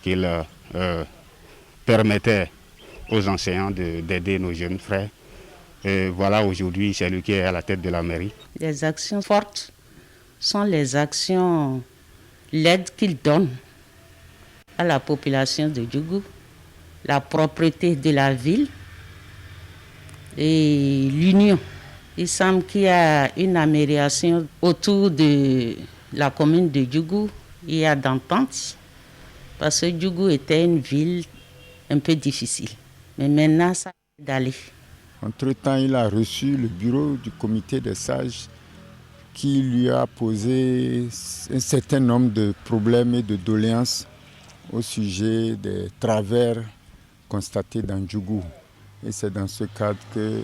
qu'il permettait aux enseignants d'aider nos jeunes frères. Et voilà, aujourd'hui, c'est lui qui est à la tête de la mairie. Les actions fortes sont les actions, l'aide qu'il donne à la population de Djougou, la propreté de la ville et l'union. Il semble qu'il y a une amélioration autour de la commune de Djougou. Il y a d'entente parce que Djougou était une ville un peu difficile. Mais maintenant, ça va d'aller. Entre-temps, il a reçu le bureau du comité des sages qui lui a posé un certain nombre de problèmes et de doléances au sujet des travers constatés dans Djougou. Et c'est dans ce cadre que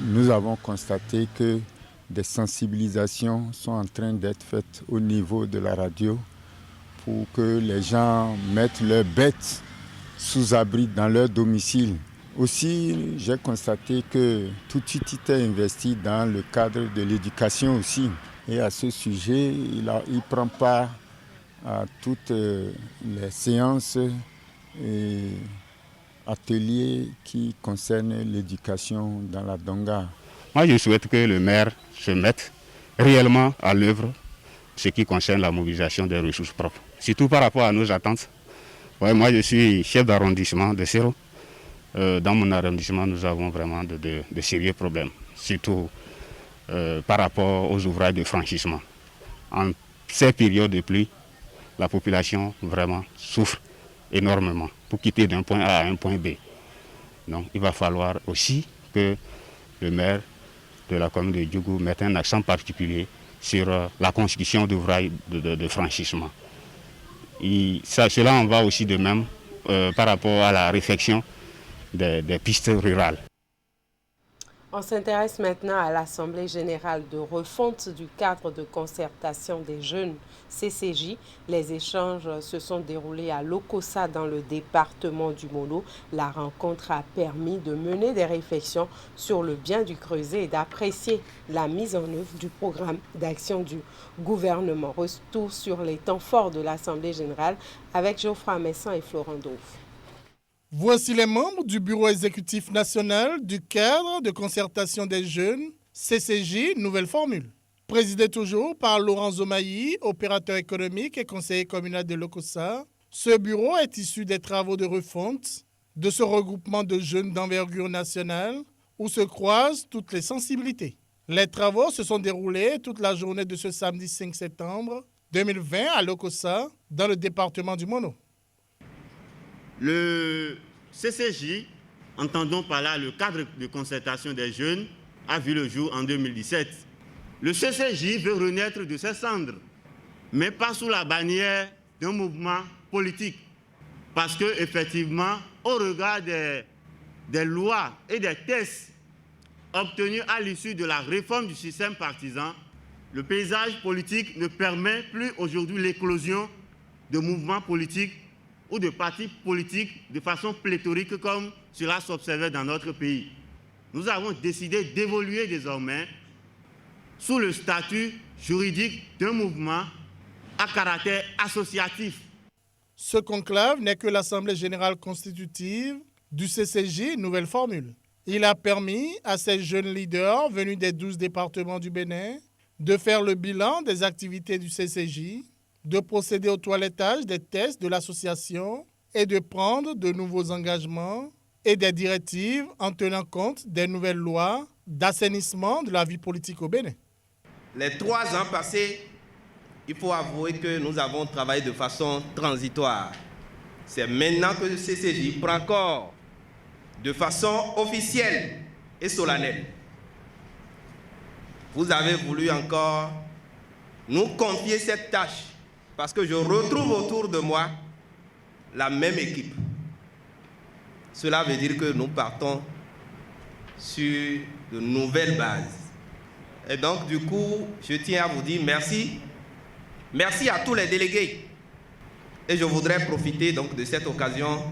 nous avons constaté que des sensibilisations sont en train d'être faites au niveau de la radio pour que les gens mettent leurs bêtes sous abri dans leur domicile. Aussi, j'ai constaté que tout était investi dans le cadre de l'éducation aussi. Et à ce sujet, il prend part à toutes les séances et ateliers qui concernent l'éducation dans la Donga. Moi, je souhaite que le maire se mette réellement à l'œuvre ce qui concerne la mobilisation des ressources propres. Surtout par rapport à nos attentes. Ouais, moi, je suis chef d'arrondissement de Sero. Dans mon arrondissement, nous avons vraiment de sérieux problèmes, surtout par rapport aux ouvrages de franchissement. En ces périodes de pluie, la population vraiment souffre énormément pour quitter d'un point A à un point B. Donc il va falloir aussi que le maire de la commune de Djougou mette un accent particulier sur la construction d'ouvrages de franchissement. Cela en va aussi de même par rapport à la réfection des pistes rurales. On s'intéresse maintenant à l'Assemblée générale de refonte du cadre de concertation des jeunes CCJ. Les échanges se sont déroulés à Lokossa dans le département du Mono. La rencontre a permis de mener des réflexions sur le bien du Creuset et d'apprécier la mise en œuvre du programme d'action du gouvernement. Retour sur les temps forts de l'Assemblée générale avec Geoffroy Messan et Florent Dauve. Voici les membres du bureau exécutif national du cadre de concertation des jeunes, CCJ, nouvelle formule. Présidé toujours par Laurent Zomaï, opérateur économique et conseiller communal de Lokossa, ce bureau est issu des travaux de refonte de ce regroupement de jeunes d'envergure nationale où se croisent toutes les sensibilités. Les travaux se sont déroulés toute la journée de ce samedi 5 septembre 2020 à Lokossa, dans le département du Mono. Le CCJ, entendons par là le cadre de concertation des jeunes, a vu le jour en 2017. Le CCJ veut renaître de ses cendres, mais pas sous la bannière d'un mouvement politique. Parce qu'effectivement, au regard des lois et des tests obtenus à l'issue de la réforme du système partisan, le paysage politique ne permet plus aujourd'hui l'éclosion de mouvements politiques ou de partis politiques de façon pléthorique comme cela s'observait dans notre pays. Nous avons décidé d'évoluer désormais sous le statut juridique d'un mouvement à caractère associatif. Ce conclave n'est que l'Assemblée générale constitutive du CCJ, nouvelle formule. Il a permis à ces jeunes leaders venus des 12 départements du Bénin de faire le bilan des activités du CCJ, de procéder au toilettage des tests de l'association et de prendre de nouveaux engagements et des directives en tenant compte des nouvelles lois d'assainissement de la vie politique au Bénin. Les 3 ans passés, il faut avouer que nous avons travaillé de façon transitoire. C'est maintenant que le CCJ prend corps de façon officielle et solennelle. Vous avez voulu encore nous confier cette tâche parce que je retrouve autour de moi la même équipe. Cela veut dire que nous partons sur de nouvelles bases. Et donc, du coup, je tiens à vous dire merci. Merci à tous les délégués. Et je voudrais profiter donc de cette occasion,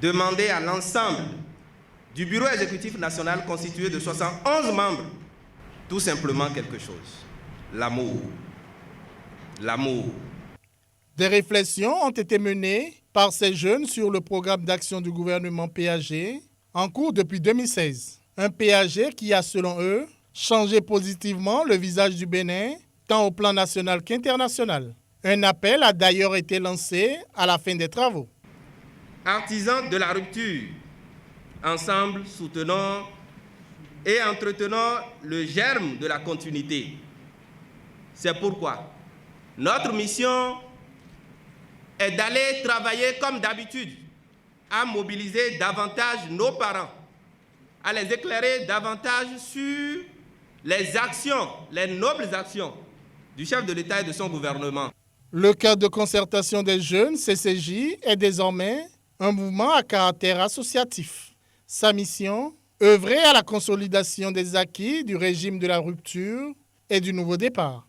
demander à l'ensemble du bureau exécutif national constitué de 71 membres, tout simplement quelque chose. L'amour. L'amour. Des réflexions ont été menées par ces jeunes sur le programme d'action du gouvernement PAG, en cours depuis 2016. Un PAG qui a, selon eux, changé positivement le visage du Bénin, tant au plan national qu'international. Un appel a d'ailleurs été lancé à la fin des travaux. Artisans de la rupture, ensemble soutenons et entretenons le germe de la continuité. C'est pourquoi notre mission est d'aller travailler comme d'habitude, à mobiliser davantage nos parents, à les éclairer davantage sur les actions, les nobles actions du chef de l'État et de son gouvernement. Le cadre de concertation des jeunes, CCJ, est désormais un mouvement à caractère associatif. Sa mission, œuvrer à la consolidation des acquis du régime de la rupture et du nouveau départ.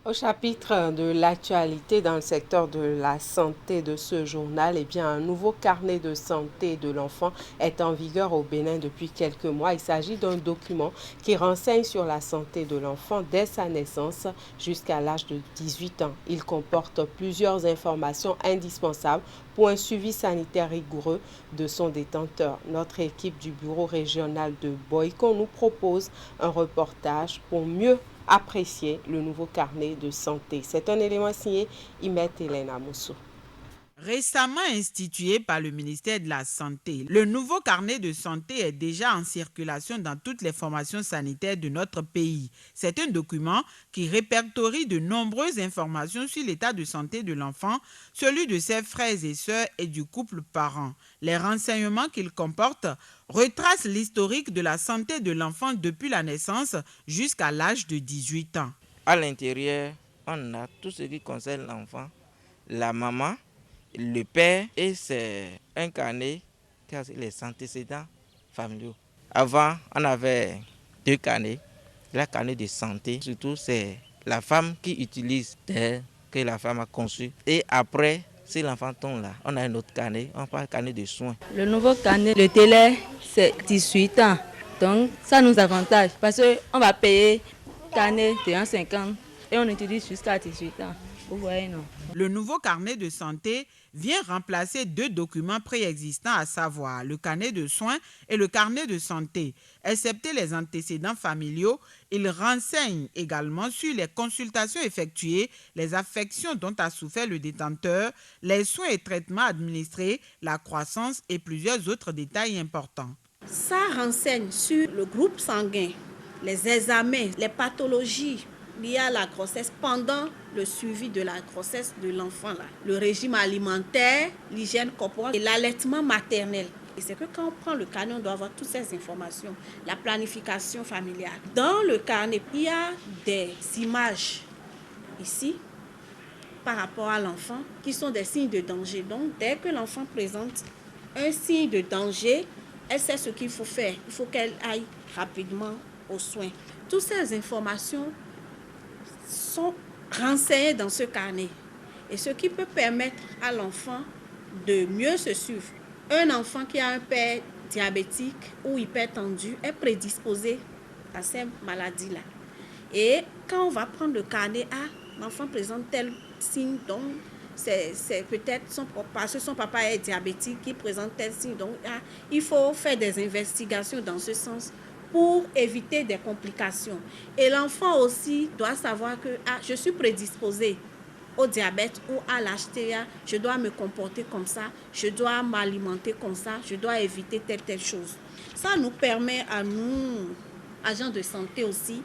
Au chapitre de l'actualité dans le secteur de la santé de ce journal, un nouveau carnet de santé de l'enfant est en vigueur au Bénin depuis quelques mois. Il s'agit d'un document qui renseigne sur la santé de l'enfant dès sa naissance jusqu'à l'âge de 18 ans. Il comporte plusieurs informations indispensables pour un suivi sanitaire rigoureux de son détenteur. Notre équipe du bureau régional de Boycon nous propose un reportage pour mieux apprécier le nouveau carnet de santé. C'est un élément signé Imet Hélène Amoussou. Récemment institué par le ministère de la Santé, le nouveau carnet de santé est déjà en circulation dans toutes les formations sanitaires de notre pays. C'est un document qui répertorie de nombreuses informations sur l'état de santé de l'enfant, celui de ses frères et sœurs et du couple parent. Les renseignements qu'il comporte retracent l'historique de la santé de l'enfant depuis la naissance jusqu'à l'âge de 18 ans. À l'intérieur, on a tout ce qui concerne l'enfant, la maman, le père, et c'est un carnet qui a les antécédents familiaux. Avant, on avait 2 carnets. Le carnet de santé, surtout, c'est la femme qui utilise dès que la femme a conçu. Et après, si l'enfant tombe là, on a un autre carnet, on parle carnet de soins. Le nouveau carnet, le délai, c'est 18 ans. Donc, ça nous avantage parce qu'on va payer carnet de 1,50 et on utilise jusqu'à 18 ans. Vous voyez, non? Le nouveau carnet de santé vient remplacer 2 documents préexistants, à savoir le carnet de soins et le carnet de santé. Excepté les antécédents familiaux, il renseigne également sur les consultations effectuées, les affections dont a souffert le détenteur, les soins et traitements administrés, la croissance et plusieurs autres détails importants. Ça renseigne sur le groupe sanguin, les examens, les pathologies liées à la grossesse pendant le suivi de la grossesse de l'enfant, le régime alimentaire, l'hygiène corporelle et l'allaitement maternel. Et c'est que quand on prend le carnet, on doit avoir toutes ces informations, la planification familiale. Dans le carnet, il y a des images ici par rapport à l'enfant qui sont des signes de danger. Donc, dès que l'enfant présente un signe de danger, elle sait ce qu'il faut faire. Il faut qu'elle aille rapidement aux soins. Toutes ces informations sont renseignées dans ce carnet. Et ce qui peut permettre à l'enfant de mieux se suivre. Un enfant qui a un père diabétique ou hypertendu est prédisposé à ces maladies-là. Et quand on va prendre le carnet, l'enfant présente tel signe, donc c'est peut-être parce que son papa est diabétique qui présente tel signe. Donc il faut faire des investigations dans ce sens pour éviter des complications. Et l'enfant aussi doit savoir que je suis prédisposé au diabète ou à l'HTA, je dois me comporter comme ça, je dois m'alimenter comme ça, je dois éviter telle chose. Ça nous permet à nous, agents de santé aussi,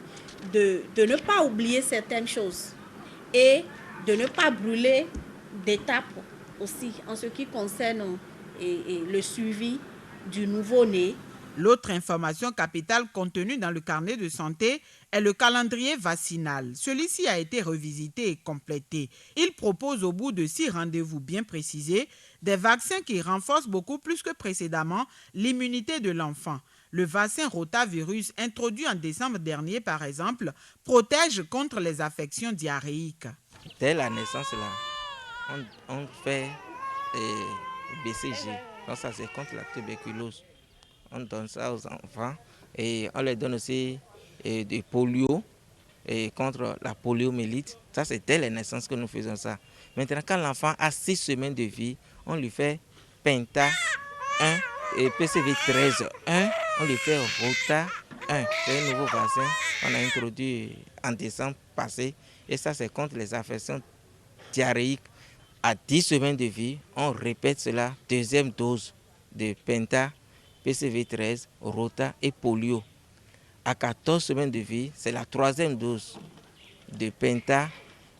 de ne pas oublier certaines choses et de ne pas brûler d'étapes aussi en ce qui concerne le suivi du nouveau-né. L'autre information capitale contenue dans le carnet de santé est le calendrier vaccinal. Celui-ci a été revisité et complété. Il propose au bout de 6 rendez-vous bien précisés des vaccins qui renforcent beaucoup plus que précédemment l'immunité de l'enfant. Le vaccin rotavirus, introduit en décembre dernier par exemple, protège contre les affections diarrhéiques. Dès la naissance, là, on fait BCG. Donc ça, c'est contre la tuberculose. On donne ça aux enfants et on leur donne aussi du polio et contre la poliomyélite. Ça, c'est dès la naissance que nous faisons ça. Maintenant, quand l'enfant a 6 semaines de vie, on lui fait Penta 1 et PCV 13 1. On lui fait Rota 1. C'est un nouveau vaccin qu'on a introduit en décembre passé. Et ça, c'est contre les affections diarrhéiques. À 10 semaines de vie, on répète cela. Deuxième dose de Penta, PCV 13, Rota et polio. À 14 semaines de vie, c'est la troisième dose de Penta,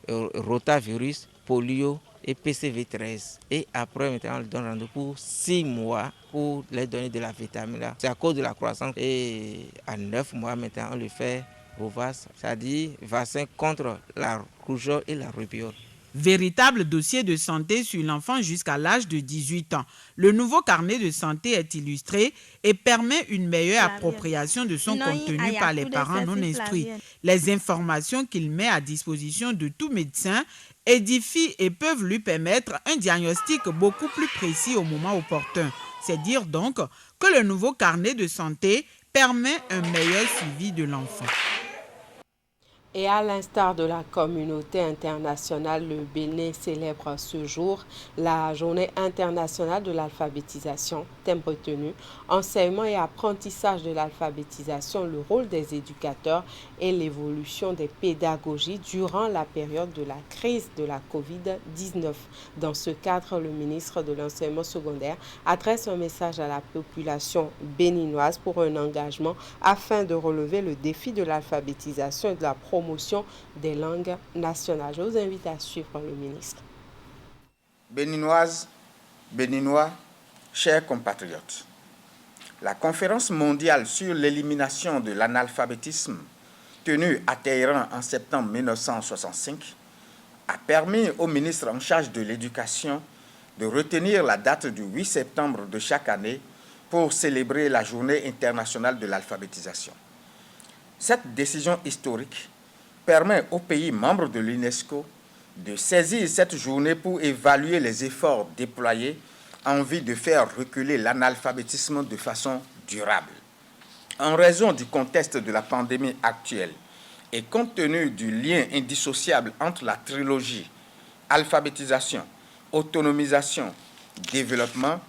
rotavirus, polio et PCV 13. Et après, maintenant, on lui donne rendez-vous pour 6 mois pour leur donner de la vitamine A. C'est à cause de la croissance. Et à 9 mois, maintenant, on lui fait Rovas, c'est-à-dire vaccin contre la rougeole et la rubéole. Véritable dossier de santé sur l'enfant jusqu'à l'âge de 18 ans. Le nouveau carnet de santé est illustré et permet une meilleure appropriation de son contenu par les parents non instruits. Les informations qu'il met à disposition de tout médecin édifient et peuvent lui permettre un diagnostic beaucoup plus précis au moment opportun. C'est dire donc que le nouveau carnet de santé permet un meilleur suivi de l'enfant. Et à l'instar de la communauté internationale, le Bénin célèbre ce jour la Journée internationale de l'alphabétisation. Thème retenu, enseignement et apprentissage de l'alphabétisation, le rôle des éducateurs et l'évolution des pédagogies durant la période de la crise de la COVID-19. Dans ce cadre, le ministre de l'Enseignement secondaire adresse un message à la population béninoise pour un engagement afin de relever le défi de l'alphabétisation et de la promotion des langues nationales. Je vous invite à suivre le ministre. Béninoises, Béninois, chers compatriotes, la conférence mondiale sur l'élimination de l'analphabétisme tenue à Téhéran en septembre 1965 a permis au ministre en charge de l'éducation de retenir la date du 8 septembre de chaque année pour célébrer la Journée internationale de l'alphabétisation. Cette décision historique permet aux pays membres de l'UNESCO de saisir cette journée pour évaluer les efforts déployés en vue de faire reculer l'analphabétisme de façon durable. En raison du contexte de la pandémie actuelle et compte tenu du lien indissociable entre la trilogie alphabétisation, autonomisation, développement,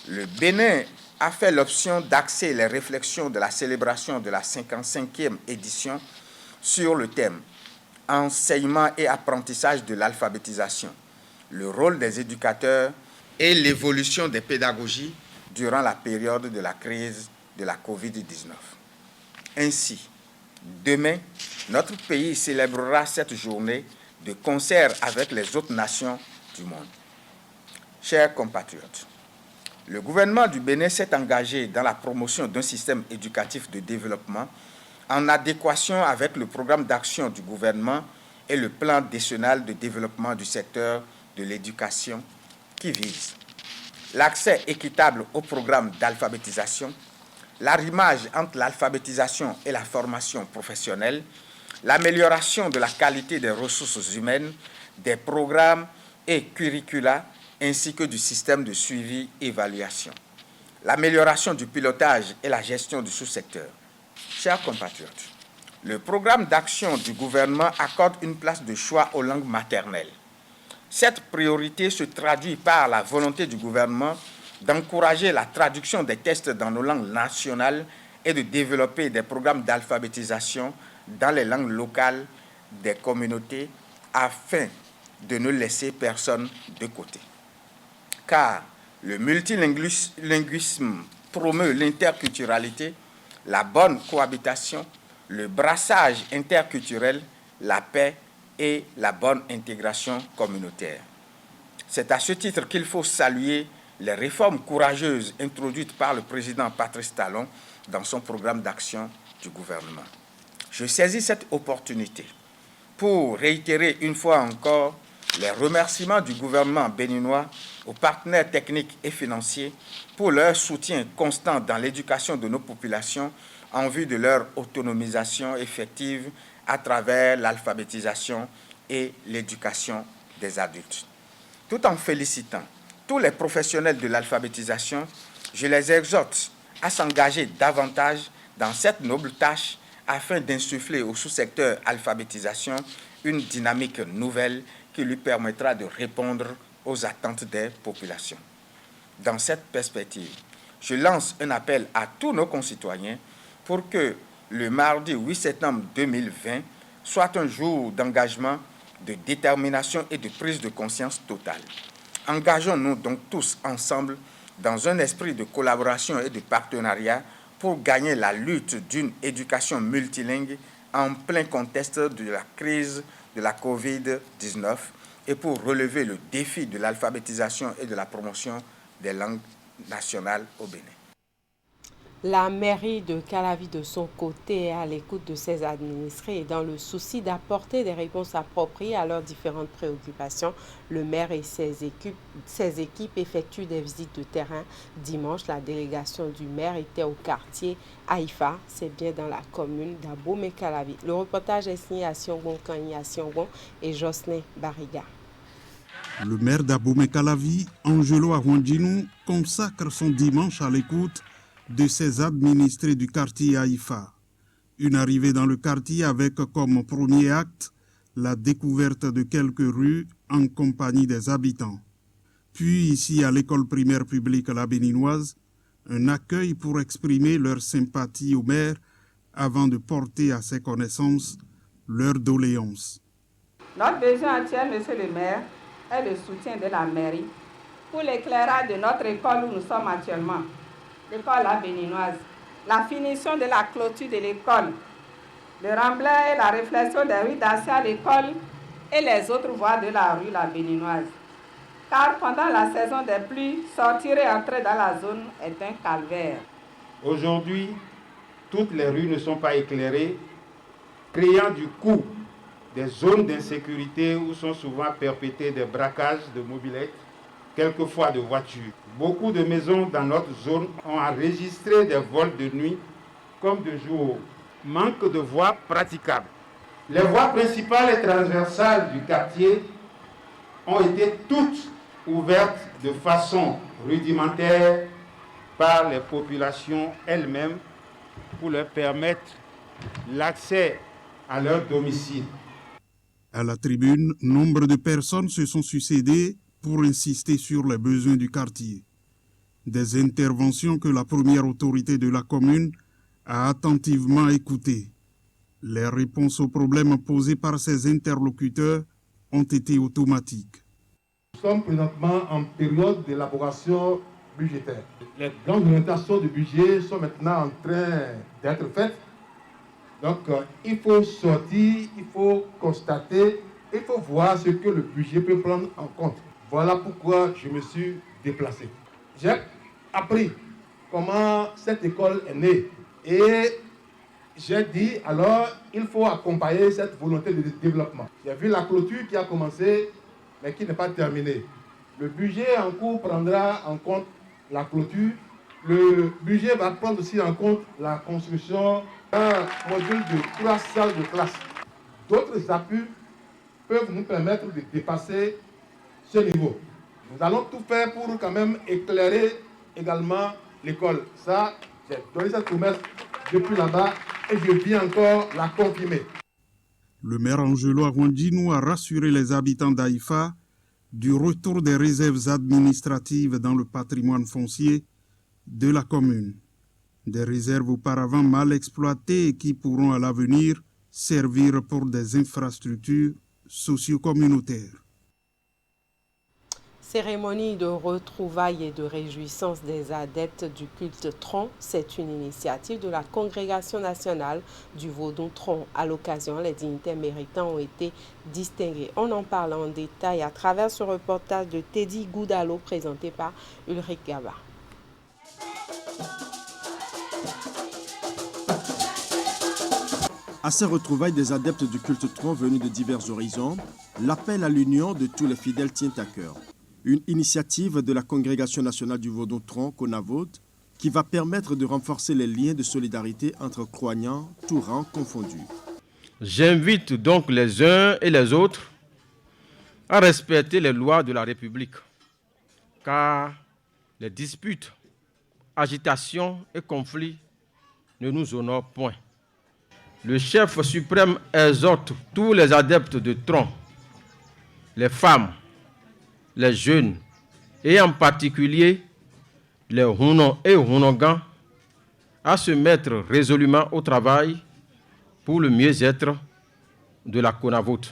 le Bénin a fait l'option d'axer les réflexions de la célébration de la 55e édition sur le thème « Enseignement et apprentissage de l'alphabétisation, le rôle des éducateurs et l'évolution des pédagogies durant la période de la crise de la COVID-19 ». Ainsi, demain, notre pays célébrera cette journée de concert avec les autres nations du monde. Chers compatriotes, le gouvernement du Bénin s'est engagé dans la promotion d'un système éducatif de développement en adéquation avec le programme d'action du gouvernement et le plan décennal de développement du secteur de l'éducation qui vise l'accès équitable au programme d'alphabétisation, l'arrimage entre l'alphabétisation et la formation professionnelle, l'amélioration de la qualité des ressources humaines, des programmes et curricula, ainsi que du système de suivi-évaluation, l'amélioration du pilotage et la gestion du sous-secteur. Chers compatriotes, le programme d'action du gouvernement accorde une place de choix aux langues maternelles. Cette priorité se traduit par la volonté du gouvernement d'encourager la traduction des tests dans nos langues nationales et de développer des programmes d'alphabétisation dans les langues locales des communautés afin de ne laisser personne de côté. Car le multilinguisme promeut l'interculturalité, la bonne cohabitation, le brassage interculturel, la paix et la bonne intégration communautaire. C'est à ce titre qu'il faut saluer les réformes courageuses introduites par le président Patrice Talon dans son programme d'action du gouvernement. Je saisis cette opportunité pour réitérer une fois encore les remerciements du gouvernement béninois aux partenaires techniques et financiers pour leur soutien constant dans l'éducation de nos populations en vue de leur autonomisation effective à travers l'alphabétisation et l'éducation des adultes. Tout en félicitant tous les professionnels de l'alphabétisation, je les exhorte à s'engager davantage dans cette noble tâche afin d'insuffler au sous-secteur alphabétisation une dynamique nouvelle qui lui permettra de répondre aux attentes des populations. Dans cette perspective, je lance un appel à tous nos concitoyens pour que le mardi 8 septembre 2020 soit un jour d'engagement, de détermination et de prise de conscience totale. Engageons-nous donc tous ensemble dans un esprit de collaboration et de partenariat pour gagner la lutte d'une éducation multilingue en plein contexte de la crise de la COVID-19 et pour relever le défi de l'alphabétisation et de la promotion des langues nationales au Bénin. La mairie de Calavi, de son côté, est à l'écoute de ses administrés et dans le souci d'apporter des réponses appropriées à leurs différentes préoccupations. Le maire et ses équipes effectuent des visites de terrain. Dimanche, la délégation du maire était au quartier Haïfa, c'est bien dans la commune d'Abomey-Calavi. Le reportage est signé à Siongon Kanyi à Siongon et Jocelyn Bariga. Le maire d'Abomey-Calavi, Angelo Arwandinou, consacre son dimanche à l'écoute de ses administrés du quartier Haïfa. Une arrivée dans le quartier avec comme premier acte la découverte de quelques rues en compagnie des habitants. Puis ici à l'école primaire publique La Béninoise, un accueil pour exprimer leur sympathie au maire avant de porter à ses connaissances leurs doléances. Notre besoin actuel, monsieur le maire, est le soutien de la mairie pour l'éclairage de notre école où nous sommes actuellement. L'école La Béninoise, la finition de la clôture de l'école, le remblai et la réflexion des rues d'accès à l'école et les autres voies de la rue La Béninoise. Car pendant la saison des pluies, sortir et entrer dans la zone est un calvaire. Aujourd'hui, toutes les rues ne sont pas éclairées, créant du coup des zones d'insécurité où sont souvent perpétrés des braquages de mobylettes, quelquefois de voitures. Beaucoup de maisons dans notre zone ont enregistré des vols de nuit comme de jour. Manque de voies praticables. Les voies principales et transversales du quartier ont été toutes ouvertes de façon rudimentaire par les populations elles-mêmes pour leur permettre l'accès à leur domicile. À la tribune, nombre de personnes se sont succédées pour insister sur les besoins du quartier. Des interventions que la première autorité de la commune a attentivement écoutées. Les réponses aux problèmes posés par ses interlocuteurs ont été automatiques. Nous sommes présentement en période d'élaboration budgétaire. Les grandes orientations du budget sont maintenant en train d'être faites. Donc, il faut sortir, il faut constater, il faut voir ce que le budget peut prendre en compte. Voilà pourquoi je me suis déplacé. J'ai appris comment cette école est née et j'ai dit alors il faut accompagner cette volonté de développement. J'ai vu la clôture qui a commencé mais qui n'est pas terminée. Le budget en cours prendra en compte la clôture. Le budget va prendre aussi en compte la construction d'un module de 3 salles de classe. D'autres appuis peuvent nous permettre de dépasser ce niveau. Nous allons tout faire pour quand même éclairer également l'école. Ça, j'ai donné cette promesse depuis là-bas et je viens encore la confirmer. Le maire Angelo Arwandinou a rassuré les habitants d'Haïfa du retour des réserves administratives dans le patrimoine foncier de la commune. Des réserves auparavant mal exploitées et qui pourront à l'avenir servir pour des infrastructures socio-communautaires. Cérémonie de retrouvailles et de réjouissance des adeptes du culte Tron, c'est une initiative de la Congrégation nationale du Vaudou-Tron. À l'occasion, les dignitaires méritants ont été distingués. On en parle en détail à travers ce reportage de Teddy Goudalo présenté par Ulrich Gaba. À ces retrouvailles des adeptes du culte Tron venus de divers horizons, l'appel à l'union de tous les fidèles tient à cœur. Une initiative de la Congrégation nationale du Vaudou-Tron, CONAVOD, qui va permettre de renforcer les liens de solidarité entre croyants, tous rangs confondus. J'invite donc les uns et les autres à respecter les lois de la République, car les disputes, agitations et conflits ne nous honorent point. Le chef suprême exhorte tous les adeptes de Tron les femmes, les jeunes et en particulier les Hunon et Hunongans à se mettre résolument au travail pour le mieux-être de la Konavout.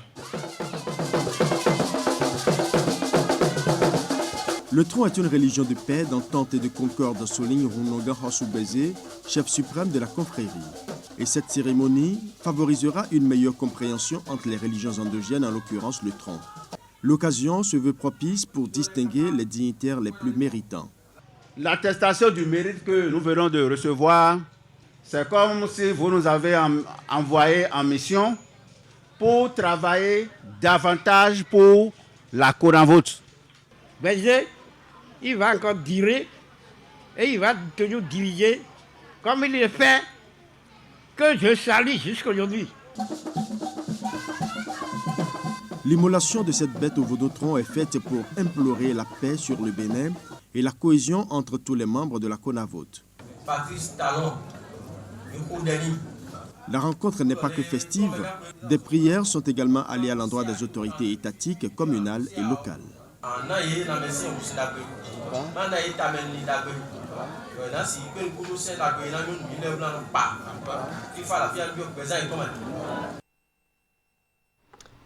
Le Tron est une religion de paix, d'entente et de concorde, souligne Hunonga Hosoubeze, chef suprême de la confrérie. Et cette cérémonie favorisera une meilleure compréhension entre les religions endogènes, en l'occurrence le Tron. L'occasion se veut propice pour distinguer les dignitaires les plus méritants. L'attestation du mérite que nous venons de recevoir, c'est comme si vous nous avez envoyé en mission pour travailler davantage pour la Konavout. Bézé, il va encore dire et il va toujours diriger comme il le fait, que je salue jusqu'aujourd'hui. L'immolation de cette bête au Vaudotron est faite pour implorer la paix sur le Bénin et la cohésion entre tous les membres de la Konavout. Patrice Talon, du Koudeni. La rencontre n'est pas que festive, des prières sont également allées à l'endroit des autorités étatiques, communales et locales.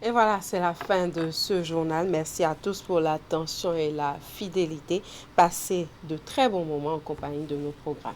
Et voilà, c'est la fin de ce journal. Merci à tous pour l'attention et la fidélité. Passez de très bons moments en compagnie de nos programmes.